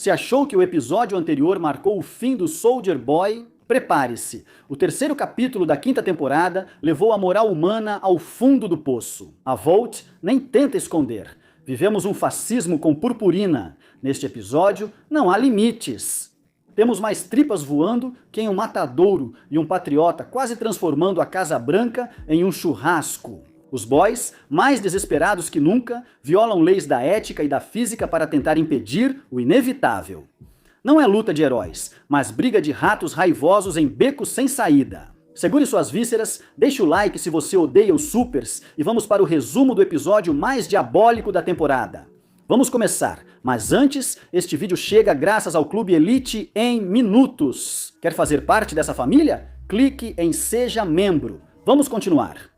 Se achou que o episódio anterior marcou o fim do Soldier Boy, prepare-se. O terceiro capítulo da quinta temporada levou a moral humana ao fundo do poço. A Volt nem tenta esconder. Vivemos um fascismo com purpurina. Neste episódio, não há limites. Temos mais tripas voando que em um matadouro e um patriota quase transformando a Casa Branca em um churrasco. Os boys, mais desesperados que nunca, violam leis da ética e da física para tentar impedir o inevitável. Não é luta de heróis, mas briga de ratos raivosos em becos sem saída. Segure suas vísceras, deixe o like se você odeia os supers e vamos para o resumo do episódio mais diabólico da temporada. Vamos começar, mas antes, este vídeo chega graças ao Clube Elite em minutos. Quer fazer parte dessa família? Clique em Seja Membro. Vamos continuar.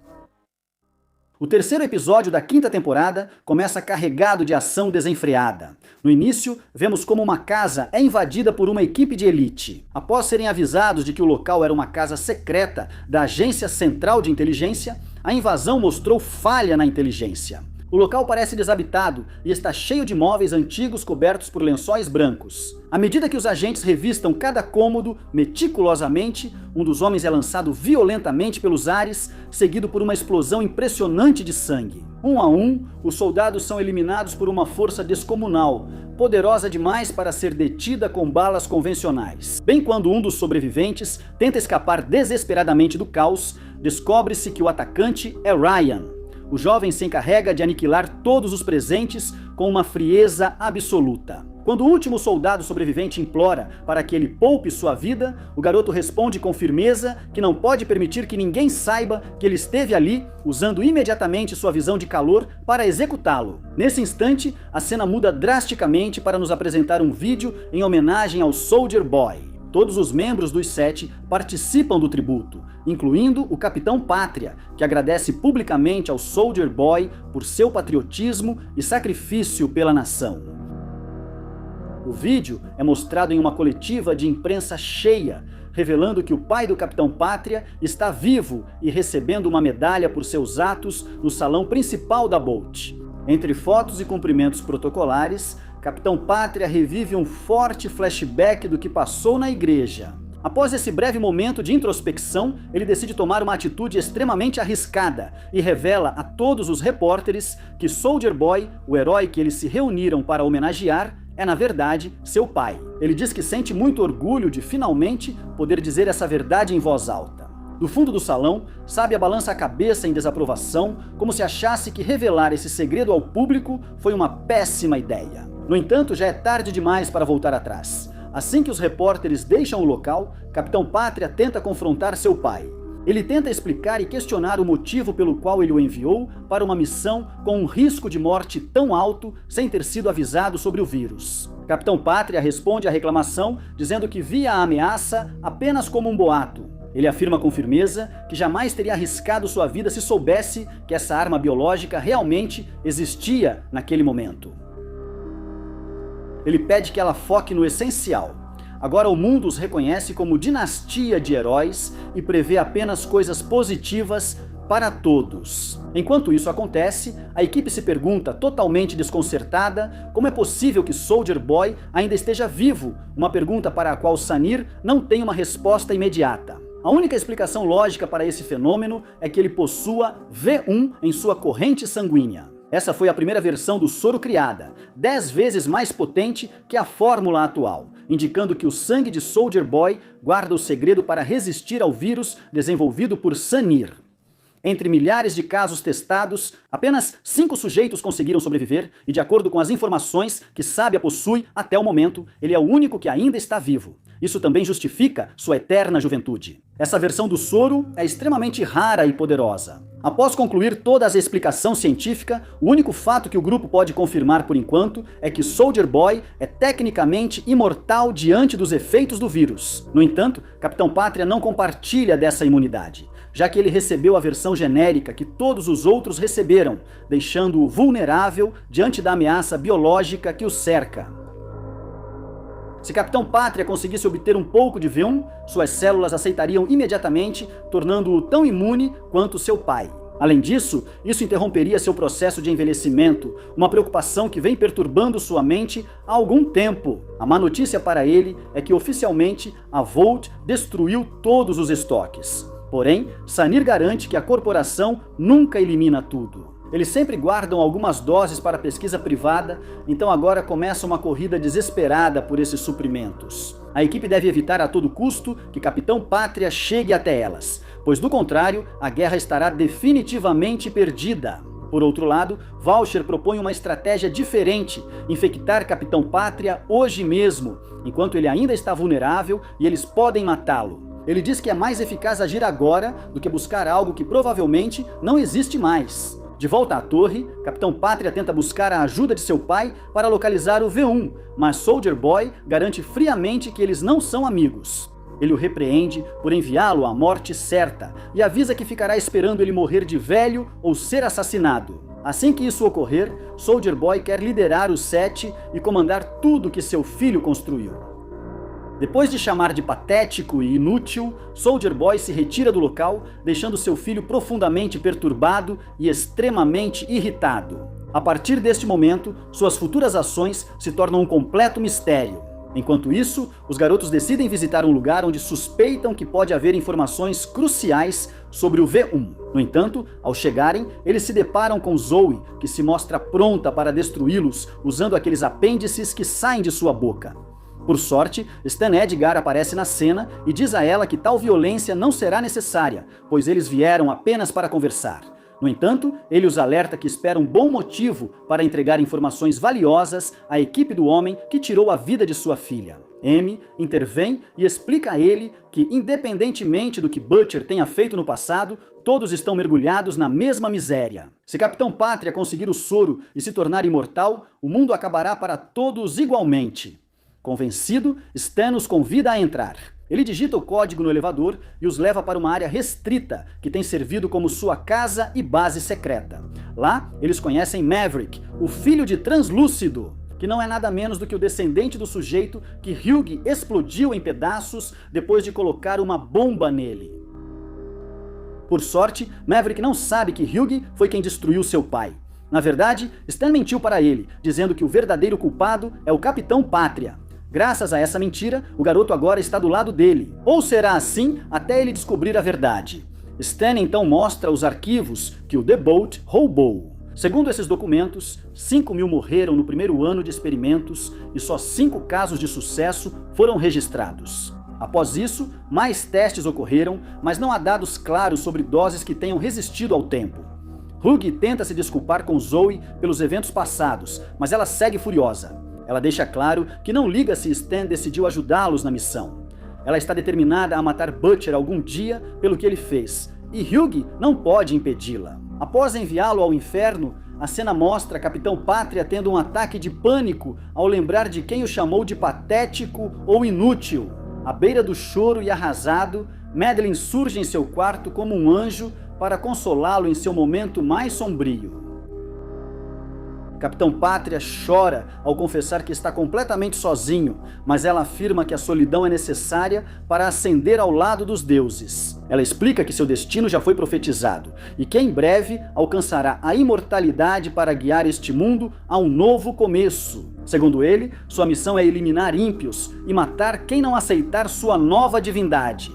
O terceiro episódio da quinta temporada começa carregado de ação desenfreada. No início, vemos como uma casa é invadida por uma equipe de elite. Após serem avisados de que o local era uma casa secreta da Agência Central de Inteligência, a invasão mostrou falha na inteligência. O local parece desabitado e está cheio de móveis antigos cobertos por lençóis brancos. À medida que os agentes revistam cada cômodo meticulosamente, um dos homens é lançado violentamente pelos ares, seguido por uma explosão impressionante de sangue. Um a um, os soldados são eliminados por uma força descomunal, poderosa demais para ser detida com balas convencionais. Bem quando um dos sobreviventes tenta escapar desesperadamente do caos, descobre-se que o atacante é Ryan. O jovem se encarrega de aniquilar todos os presentes com uma frieza absoluta. Quando o último soldado sobrevivente implora para que ele poupe sua vida, o garoto responde com firmeza que não pode permitir que ninguém saiba que ele esteve ali, usando imediatamente sua visão de calor para executá-lo. Nesse instante, a cena muda drasticamente para nos apresentar um vídeo em homenagem ao Soldier Boy. Todos os membros dos 7 participam do tributo, incluindo o Capitão Pátria, que agradece publicamente ao Soldier Boy por seu patriotismo e sacrifício pela nação. O vídeo é mostrado em uma coletiva de imprensa cheia, revelando que o pai do Capitão Pátria está vivo e recebendo uma medalha por seus atos no salão principal da Bolt. Entre fotos e cumprimentos protocolares, Capitão Pátria revive um forte flashback do que passou na igreja. Após esse breve momento de introspecção, ele decide tomar uma atitude extremamente arriscada e revela a todos os repórteres que Soldier Boy, o herói que eles se reuniram para homenagear, é na verdade seu pai. Ele diz que sente muito orgulho de finalmente poder dizer essa verdade em voz alta. Do fundo do salão, Sábia balança a cabeça em desaprovação, como se achasse que revelar esse segredo ao público foi uma péssima ideia. No entanto, já é tarde demais para voltar atrás. Assim que os repórteres deixam o local, Capitão Pátria tenta confrontar seu pai. Ele tenta explicar e questionar o motivo pelo qual ele o enviou para uma missão com um risco de morte tão alto sem ter sido avisado sobre o vírus. Capitão Pátria responde à reclamação dizendo que via a ameaça apenas como um boato. Ele afirma com firmeza que jamais teria arriscado sua vida se soubesse que essa arma biológica realmente existia naquele momento. Ele pede que ela foque no essencial. Agora o mundo os reconhece como dinastia de heróis e prevê apenas coisas positivas para todos. Enquanto isso acontece, a equipe se pergunta, totalmente desconcertada, como é possível que Soldier Boy ainda esteja vivo, uma pergunta para a qual Sanir não tem uma resposta imediata. A única explicação lógica para esse fenômeno é que ele possua V1 em sua corrente sanguínea. Essa foi a primeira versão do soro criada, 10 vezes mais potente que a fórmula atual, indicando que o sangue de Soldier Boy guarda o segredo para resistir ao vírus desenvolvido por Sanir. Entre milhares de casos testados, apenas 5 sujeitos conseguiram sobreviver e, de acordo com as informações que Sábia possui até o momento, ele é o único que ainda está vivo. Isso também justifica sua eterna juventude. Essa versão do soro é extremamente rara e poderosa. Após concluir toda a explicação científica, o único fato que o grupo pode confirmar por enquanto é que Soldier Boy é tecnicamente imortal diante dos efeitos do vírus. No entanto, Capitão Pátria não compartilha dessa imunidade, já que ele recebeu a versão genérica que todos os outros receberam, deixando-o vulnerável diante da ameaça biológica que o cerca. Se Capitão Pátria conseguisse obter um pouco de V1, suas células aceitariam imediatamente, tornando-o tão imune quanto seu pai. Além disso, isso interromperia seu processo de envelhecimento, uma preocupação que vem perturbando sua mente há algum tempo. A má notícia para ele é que oficialmente a Volt destruiu todos os estoques. Porém, Sanir garante que a corporação nunca elimina tudo. Eles sempre guardam algumas doses para pesquisa privada, então agora começa uma corrida desesperada por esses suprimentos. A equipe deve evitar a todo custo que Capitão Pátria chegue até elas, pois do contrário, a guerra estará definitivamente perdida. Por outro lado, Valcher propõe uma estratégia diferente, infectar Capitão Pátria hoje mesmo, enquanto ele ainda está vulnerável e eles podem matá-lo. Ele diz que é mais eficaz agir agora do que buscar algo que provavelmente não existe mais. De volta à torre, Capitão Pátria tenta buscar a ajuda de seu pai para localizar o V1, mas Soldier Boy garante friamente que eles não são amigos. Ele o repreende por enviá-lo à morte certa e avisa que ficará esperando ele morrer de velho ou ser assassinado. Assim que isso ocorrer, Soldier Boy quer liderar os 7 e comandar tudo que seu filho construiu. Depois de chamar de patético e inútil, Soldier Boy se retira do local, deixando seu filho profundamente perturbado e extremamente irritado. A partir deste momento, suas futuras ações se tornam um completo mistério. Enquanto isso, os garotos decidem visitar um lugar onde suspeitam que pode haver informações cruciais sobre o V1. No entanto, ao chegarem, eles se deparam com Zoe, que se mostra pronta para destruí-los usando aqueles apêndices que saem de sua boca. Por sorte, Stan Edgar aparece na cena e diz a ela que tal violência não será necessária, pois eles vieram apenas para conversar. No entanto, ele os alerta que espera um bom motivo para entregar informações valiosas à equipe do homem que tirou a vida de sua filha. Amy intervém e explica a ele que, independentemente do que Butcher tenha feito no passado, todos estão mergulhados na mesma miséria. Se Capitão Pátria conseguir o soro e se tornar imortal, o mundo acabará para todos igualmente. Convencido, Stan os convida a entrar. Ele digita o código no elevador e os leva para uma área restrita, que tem servido como sua casa e base secreta. Lá, eles conhecem Maverick, o filho de Translúcido, que não é nada menos do que o descendente do sujeito que Hugh explodiu em pedaços depois de colocar uma bomba nele. Por sorte, Maverick não sabe que Hugh foi quem destruiu seu pai. Na verdade, Stan mentiu para ele, dizendo que o verdadeiro culpado é o Capitão Pátria. Graças a essa mentira, o garoto agora está do lado dele. Ou será assim até ele descobrir a verdade. Stan então mostra os arquivos que o The Boat roubou. Segundo esses documentos, 5.000 morreram no primeiro ano de experimentos e só 5 casos de sucesso foram registrados. Após isso, mais testes ocorreram, mas não há dados claros sobre doses que tenham resistido ao tempo. Hugh tenta se desculpar com Zoe pelos eventos passados, mas ela segue furiosa. Ela deixa claro que não liga se Stan decidiu ajudá-los na missão. Ela está determinada a matar Butcher algum dia pelo que ele fez, e Hugh não pode impedi-la. Após enviá-lo ao inferno, a cena mostra Capitão Pátria tendo um ataque de pânico ao lembrar de quem o chamou de patético ou inútil. À beira do choro e arrasado, Madeleine surge em seu quarto como um anjo para consolá-lo em seu momento mais sombrio. Capitão Pátria chora ao confessar que está completamente sozinho, mas ela afirma que a solidão é necessária para ascender ao lado dos deuses. Ela explica que seu destino já foi profetizado e que em breve alcançará a imortalidade para guiar este mundo a um novo começo. Segundo ele, sua missão é eliminar ímpios e matar quem não aceitar sua nova divindade.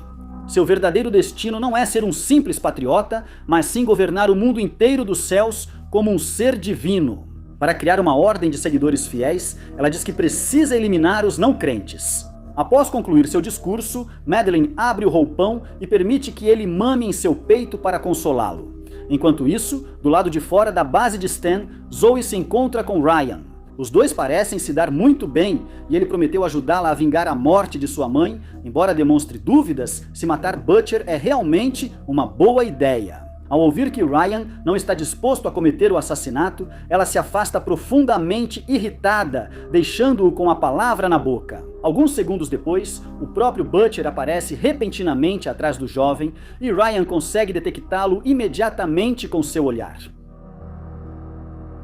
Seu verdadeiro destino não é ser um simples patriota, mas sim governar o mundo inteiro dos céus como um ser divino. Para criar uma ordem de seguidores fiéis, ela diz que precisa eliminar os não crentes. Após concluir seu discurso, Madeleine abre o roupão e permite que ele mame em seu peito para consolá-lo. Enquanto isso, do lado de fora da base de Stan, Zoe se encontra com Ryan. Os dois parecem se dar muito bem e ele prometeu ajudá-la a vingar a morte de sua mãe, embora demonstre dúvidas se matar Butcher é realmente uma boa ideia. Ao ouvir que Ryan não está disposto a cometer o assassinato, ela se afasta profundamente irritada, deixando-o com a palavra na boca. Alguns segundos depois, o próprio Butcher aparece repentinamente atrás do jovem e Ryan consegue detectá-lo imediatamente com seu olhar.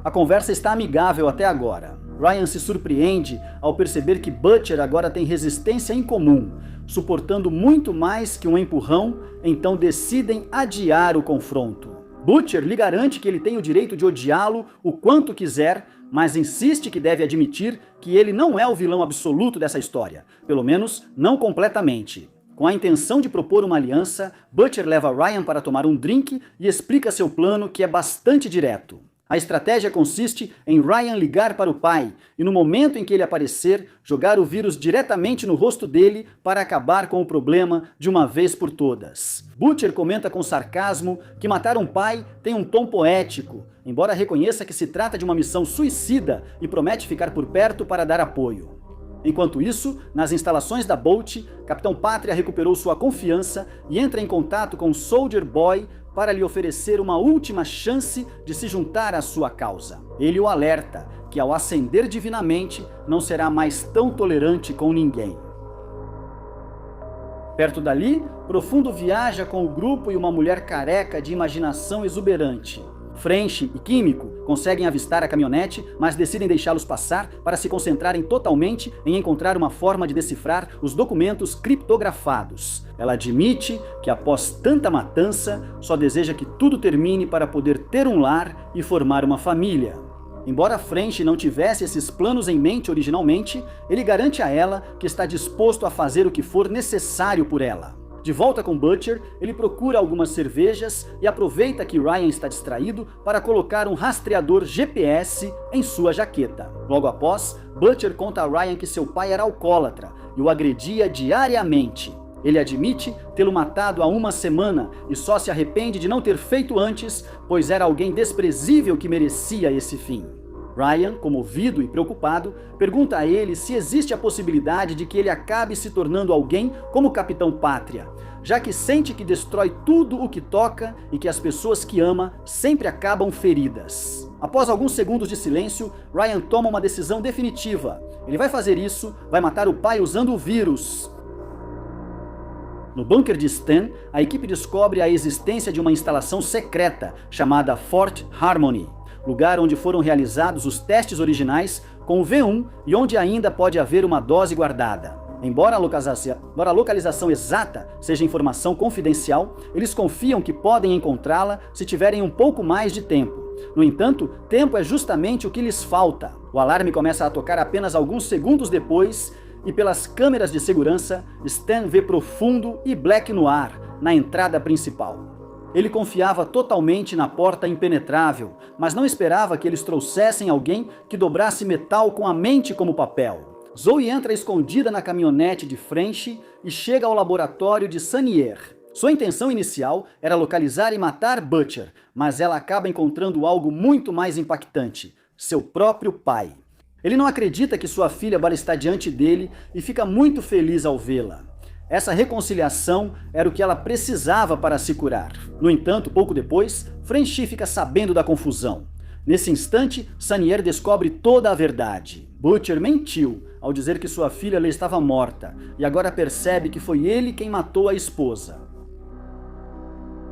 A conversa está amigável até agora. Ryan se surpreende ao perceber que Butcher agora tem resistência incomum, suportando muito mais que um empurrão, então decidem adiar o confronto. Butcher lhe garante que ele tem o direito de odiá-lo o quanto quiser, mas insiste que deve admitir que ele não é o vilão absoluto dessa história, pelo menos não completamente. Com a intenção de propor uma aliança, Butcher leva Ryan para tomar um drink e explica seu plano, que é bastante direto. A estratégia consiste em Ryan ligar para o pai e, no momento em que ele aparecer, jogar o vírus diretamente no rosto dele para acabar com o problema de uma vez por todas. Butcher comenta com sarcasmo que matar um pai tem um tom poético, embora reconheça que se trata de uma missão suicida e promete ficar por perto para dar apoio. Enquanto isso, nas instalações da Bolt, Capitão Pátria recuperou sua confiança e entra em contato com Soldier Boy para lhe oferecer uma última chance de se juntar à sua causa. Ele o alerta que, ao ascender divinamente, não será mais tão tolerante com ninguém. Perto dali, Profundo viaja com o grupo e uma mulher careca de imaginação exuberante. French e Químico conseguem avistar a caminhonete, mas decidem deixá-los passar para se concentrarem totalmente em encontrar uma forma de decifrar os documentos criptografados. Ela admite que, após tanta matança, só deseja que tudo termine para poder ter um lar e formar uma família. Embora French não tivesse esses planos em mente originalmente, ele garante a ela que está disposto a fazer o que for necessário por ela. De volta com Butcher, ele procura algumas cervejas e aproveita que Ryan está distraído para colocar um rastreador GPS em sua jaqueta. Logo após, Butcher conta a Ryan que seu pai era alcoólatra e o agredia diariamente. Ele admite tê-lo matado há uma semana e só se arrepende de não ter feito antes, pois era alguém desprezível que merecia esse fim. Ryan, comovido e preocupado, pergunta a ele se existe a possibilidade de que ele acabe se tornando alguém como o Capitão Pátria, já que sente que destrói tudo o que toca e que as pessoas que ama sempre acabam feridas. Após alguns segundos de silêncio, Ryan toma uma decisão definitiva. Ele vai fazer isso, vai matar o pai usando o vírus. No bunker de Stan, a equipe descobre a existência de uma instalação secreta chamada Fort Harmony, lugar onde foram realizados os testes originais com o V1 e onde ainda pode haver uma dose guardada. Embora a localização exata seja informação confidencial, eles confiam que podem encontrá-la se tiverem um pouco mais de tempo. No entanto, tempo é justamente o que lhes falta. O alarme começa a tocar apenas alguns segundos depois e, pelas câmeras de segurança, Stan vê Profundo e Black no ar, na entrada principal. Ele confiava totalmente na porta impenetrável, mas não esperava que eles trouxessem alguém que dobrasse metal com a mente como papel. Zoe entra escondida na caminhonete de French e chega ao laboratório de Sanier. Sua intenção inicial era localizar e matar Butcher, mas ela acaba encontrando algo muito mais impactante: seu próprio pai. Ele não acredita que sua filha agora está diante dele e fica muito feliz ao vê-la. Essa reconciliação era o que ela precisava para se curar. No entanto, pouco depois, French fica sabendo da confusão. Nesse instante, Sanier descobre toda a verdade. Butcher mentiu ao dizer que sua filha lhe estava morta, e agora percebe que foi ele quem matou a esposa.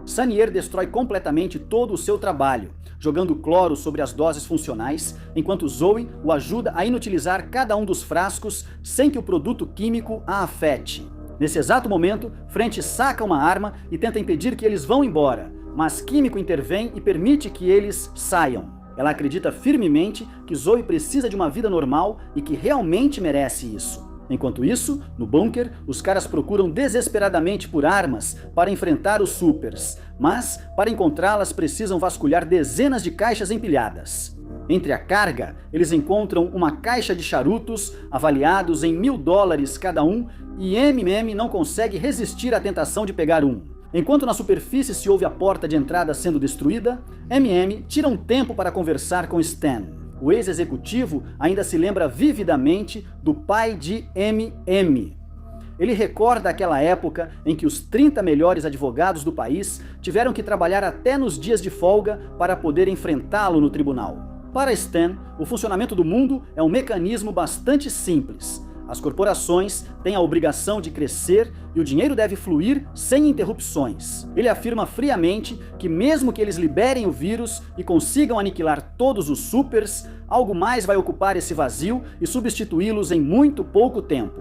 Sanier destrói completamente todo o seu trabalho, jogando cloro sobre as doses funcionais, enquanto Zoe o ajuda a inutilizar cada um dos frascos sem que o produto químico a afete. Nesse exato momento, French saca uma arma e tenta impedir que eles vão embora, mas Químico intervém e permite que eles saiam. Ela acredita firmemente que Zoe precisa de uma vida normal e que realmente merece isso. Enquanto isso, no bunker, os caras procuram desesperadamente por armas para enfrentar os supers, mas, para encontrá-las, precisam vasculhar dezenas de caixas empilhadas. Entre a carga, eles encontram uma caixa de charutos avaliados em $1000 cada um, e MM não consegue resistir à tentação de pegar um. Enquanto na superfície se ouve a porta de entrada sendo destruída, MM tira um tempo para conversar com Stan. O ex-executivo ainda se lembra vividamente do pai de MM. Ele recorda aquela época em que os 30 melhores advogados do país tiveram que trabalhar até nos dias de folga para poder enfrentá-lo no tribunal. Para Stan, o funcionamento do mundo é um mecanismo bastante simples. As corporações têm a obrigação de crescer e o dinheiro deve fluir sem interrupções. Ele afirma friamente que mesmo que eles liberem o vírus e consigam aniquilar todos os supers, algo mais vai ocupar esse vazio e substituí-los em muito pouco tempo.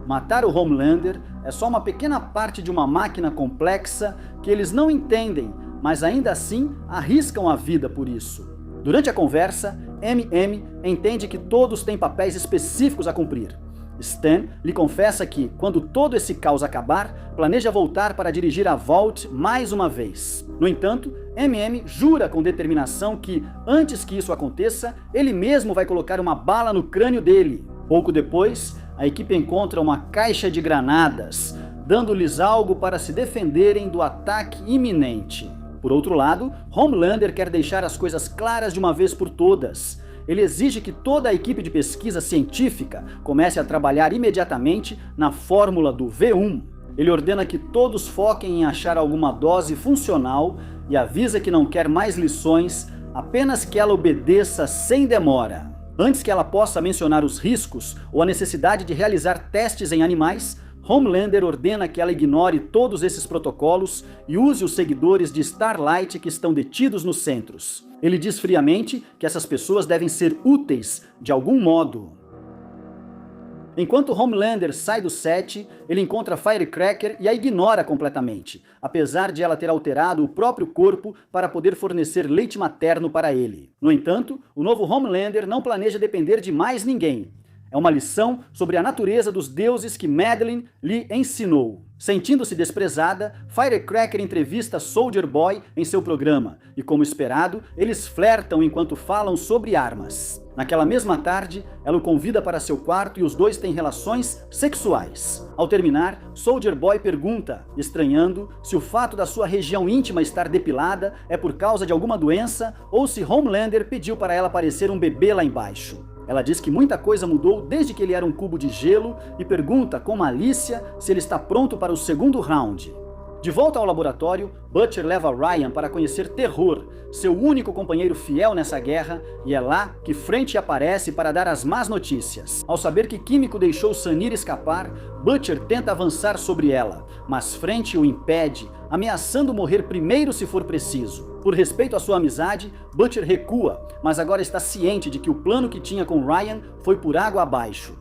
Matar o Homelander é só uma pequena parte de uma máquina complexa que eles não entendem, mas ainda assim arriscam a vida por isso. Durante a conversa, M.M. entende que todos têm papéis específicos a cumprir. Stan lhe confessa que, quando todo esse caos acabar, planeja voltar para dirigir a Vault mais uma vez. No entanto, M.M. jura com determinação que, antes que isso aconteça, ele mesmo vai colocar uma bala no crânio dele. Pouco depois, a equipe encontra uma caixa de granadas, dando-lhes algo para se defenderem do ataque iminente. Por outro lado, Homelander quer deixar as coisas claras de uma vez por todas. Ele exige que toda a equipe de pesquisa científica comece a trabalhar imediatamente na fórmula do V1. Ele ordena que todos foquem em achar alguma dose funcional e avisa que não quer mais lições, apenas que ela obedeça sem demora. Antes que ela possa mencionar os riscos ou a necessidade de realizar testes em animais, Homelander ordena que ela ignore todos esses protocolos e use os seguidores de Starlight que estão detidos nos centros. Ele diz friamente que essas pessoas devem ser úteis de algum modo. Enquanto Homelander sai do set, ele encontra Firecracker e a ignora completamente, apesar de ela ter alterado o próprio corpo para poder fornecer leite materno para ele. No entanto, o novo Homelander não planeja depender de mais ninguém. É uma lição sobre a natureza dos deuses que Madeline lhe ensinou. Sentindo-se desprezada, Firecracker entrevista Soldier Boy em seu programa, e como esperado, eles flertam enquanto falam sobre armas. Naquela mesma tarde, ela o convida para seu quarto e os dois têm relações sexuais. Ao terminar, Soldier Boy pergunta, estranhando, se o fato da sua região íntima estar depilada é por causa de alguma doença ou se Homelander pediu para ela parecer um bebê lá embaixo. Ela diz que muita coisa mudou desde que ele era um cubo de gelo e pergunta com malícia se ele está pronto para o segundo round. De volta ao laboratório, Butcher leva Ryan para conhecer Terror, seu único companheiro fiel nessa guerra, e é lá que Frente aparece para dar as más notícias. Ao saber que Químico deixou Sanir escapar, Butcher tenta avançar sobre ela, mas Frente o impede, ameaçando morrer primeiro se for preciso. Por respeito à sua amizade, Butcher recua, mas agora está ciente de que o plano que tinha com Ryan foi por água abaixo.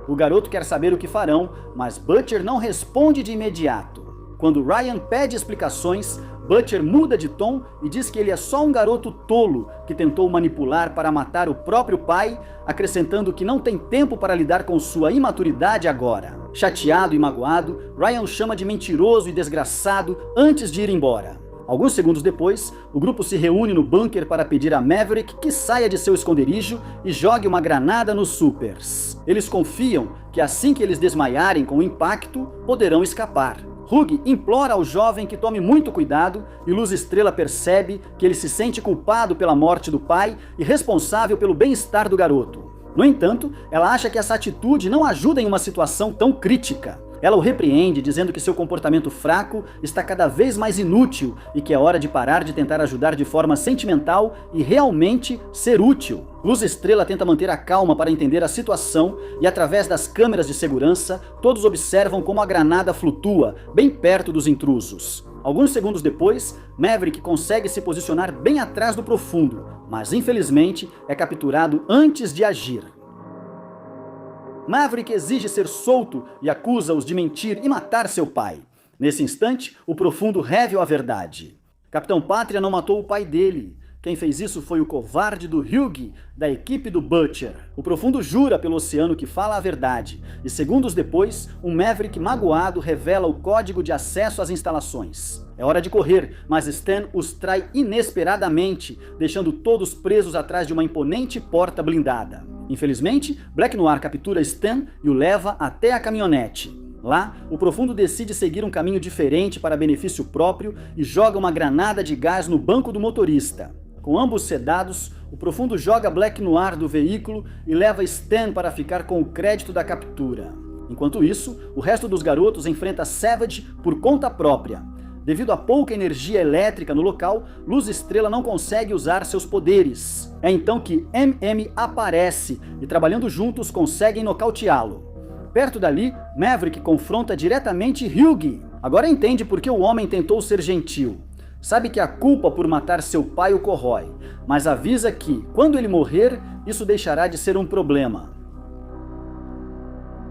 O garoto quer saber o que farão, mas Butcher não responde de imediato. Quando Ryan pede explicações, Butcher muda de tom e diz que ele é só um garoto tolo que tentou manipular para matar o próprio pai, acrescentando que não tem tempo para lidar com sua imaturidade agora. Chateado e magoado, Ryan o chama de mentiroso e desgraçado antes de ir embora. Alguns segundos depois, o grupo se reúne no bunker para pedir a Maverick que saia de seu esconderijo e jogue uma granada nos Supers. Eles confiam que assim que eles desmaiarem com o impacto, poderão escapar. Hugh implora ao jovem que tome muito cuidado e Luz Estrela percebe que ele se sente culpado pela morte do pai e responsável pelo bem-estar do garoto. No entanto, ela acha que essa atitude não ajuda em uma situação tão crítica. Ela o repreende, dizendo que seu comportamento fraco está cada vez mais inútil e que é hora de parar de tentar ajudar de forma sentimental e realmente ser útil. Luz Estrela tenta manter a calma para entender a situação e, através das câmeras de segurança, todos observam como a granada flutua bem perto dos intrusos. Alguns segundos depois, Maverick consegue se posicionar bem atrás do Profundo, mas infelizmente é capturado antes de agir. Maverick exige ser solto e acusa-os de mentir e matar seu pai. Nesse instante, o Profundo revela a verdade. Capitão Pátria não matou o pai dele. Quem fez isso foi o covarde do Hugh, da equipe do Butcher. O Profundo jura pelo oceano que fala a verdade, e segundos depois, um Maverick magoado revela o código de acesso às instalações. É hora de correr, mas Stan os trai inesperadamente, deixando todos presos atrás de uma imponente porta blindada. Infelizmente, Black Noir captura Stan e o leva até a caminhonete. Lá, o Profundo decide seguir um caminho diferente para benefício próprio e joga uma granada de gás no banco do motorista. Com ambos sedados, o Profundo joga Black Noir do veículo e leva Stan para ficar com o crédito da captura. Enquanto isso, o resto dos garotos enfrenta Savage por conta própria. Devido a pouca energia elétrica no local, Luz Estrela não consegue usar seus poderes. É então que M.M. aparece e, trabalhando juntos, conseguem nocauteá-lo. Perto dali, Maverick confronta diretamente Hugh. Agora entende por que o homem tentou ser gentil. Sabe que a culpa por matar seu pai o corrói, mas avisa que, quando ele morrer, isso deixará de ser um problema.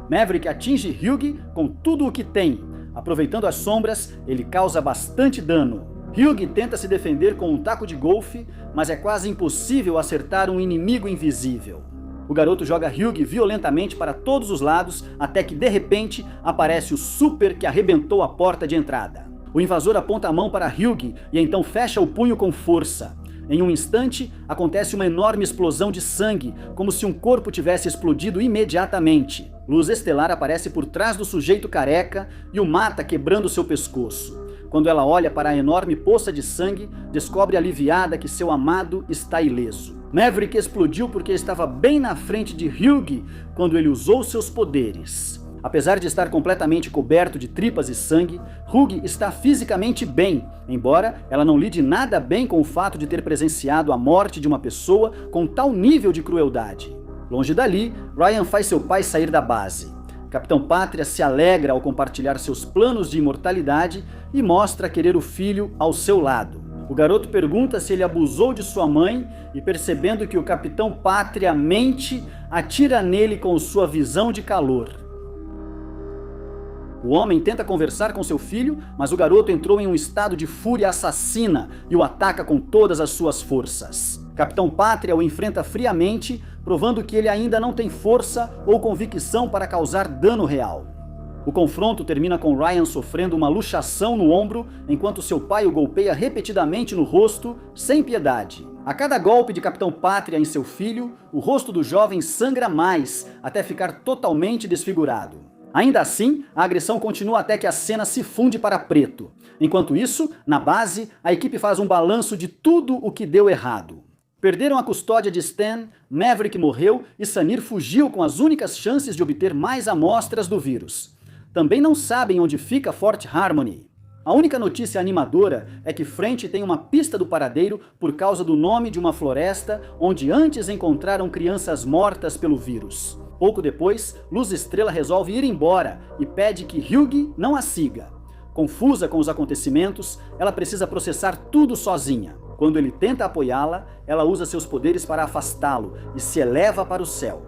Maverick atinge Hugh com tudo o que tem. Aproveitando as sombras, ele causa bastante dano. Hugh tenta se defender com um taco de golfe, mas é quase impossível acertar um inimigo invisível. O garoto joga Hugh violentamente para todos os lados, até que de repente aparece o Super que arrebentou a porta de entrada. O invasor aponta a mão para Hugh e então fecha o punho com força. Em um instante, acontece uma enorme explosão de sangue, como se um corpo tivesse explodido imediatamente. Luz estelar aparece por trás do sujeito careca e o mata quebrando seu pescoço. Quando ela olha para a enorme poça de sangue, descobre aliviada que seu amado está ileso. Maverick explodiu porque estava bem na frente de Hugh quando ele usou seus poderes. Apesar de estar completamente coberto de tripas e sangue, Hugh está fisicamente bem, embora ela não lide nada bem com o fato de ter presenciado a morte de uma pessoa com tal nível de crueldade. Longe dali, Ryan faz seu pai sair da base. Capitão Pátria se alegra ao compartilhar seus planos de imortalidade e mostra querer o filho ao seu lado. O garoto pergunta se ele abusou de sua mãe e, percebendo que o Capitão Pátria mente, atira nele com sua visão de calor. O homem tenta conversar com seu filho, mas o garoto entrou em um estado de fúria assassina e o ataca com todas as suas forças. Capitão Pátria o enfrenta friamente, provando que ele ainda não tem força ou convicção para causar dano real. O confronto termina com Ryan sofrendo uma luxação no ombro, enquanto seu pai o golpeia repetidamente no rosto, sem piedade. A cada golpe de Capitão Pátria em seu filho, o rosto do jovem sangra mais, até ficar totalmente desfigurado. Ainda assim, a agressão continua até que a cena se funde para preto. Enquanto isso, na base, a equipe faz um balanço de tudo o que deu errado. Perderam a custódia de Stan, Maverick morreu e Sanir fugiu com as únicas chances de obter mais amostras do vírus. Também não sabem onde fica Fort Harmony. A única notícia animadora é que French tem uma pista do paradeiro por causa do nome de uma floresta onde antes encontraram crianças mortas pelo vírus. Pouco depois, Luz Estrela resolve ir embora e pede que Hugh não a siga. Confusa com os acontecimentos, ela precisa processar tudo sozinha. Quando ele tenta apoiá-la, ela usa seus poderes para afastá-lo e se eleva para o céu.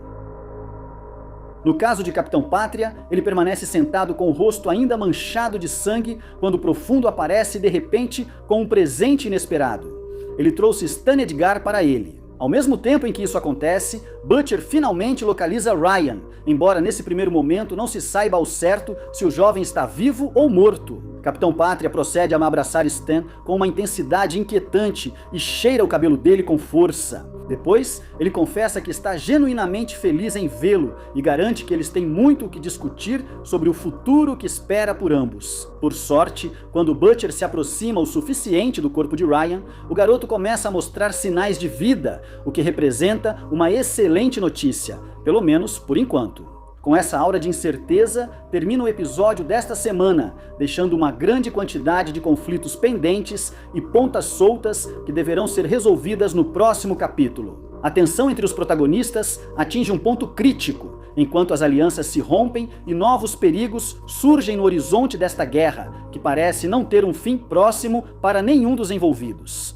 No caso de Capitão Pátria, ele permanece sentado com o rosto ainda manchado de sangue quando o Profundo aparece de repente com um presente inesperado. Ele trouxe Stan Edgar para ele. Ao mesmo tempo em que isso acontece, Butcher finalmente localiza Ryan, embora nesse primeiro momento não se saiba ao certo se o jovem está vivo ou morto. Capitão Pátria procede a abraçar Stan com uma intensidade inquietante e cheira o cabelo dele com força. Depois, ele confessa que está genuinamente feliz em vê-lo e garante que eles têm muito o que discutir sobre o futuro que espera por ambos. Por sorte, quando Butcher se aproxima o suficiente do corpo de Ryan, o garoto começa a mostrar sinais de vida, o que representa uma excelente notícia, pelo menos por enquanto. Com essa aura de incerteza, termina o episódio desta semana, deixando uma grande quantidade de conflitos pendentes e pontas soltas que deverão ser resolvidas no próximo capítulo. A tensão entre os protagonistas atinge um ponto crítico, enquanto as alianças se rompem e novos perigos surgem no horizonte desta guerra, que parece não ter um fim próximo para nenhum dos envolvidos.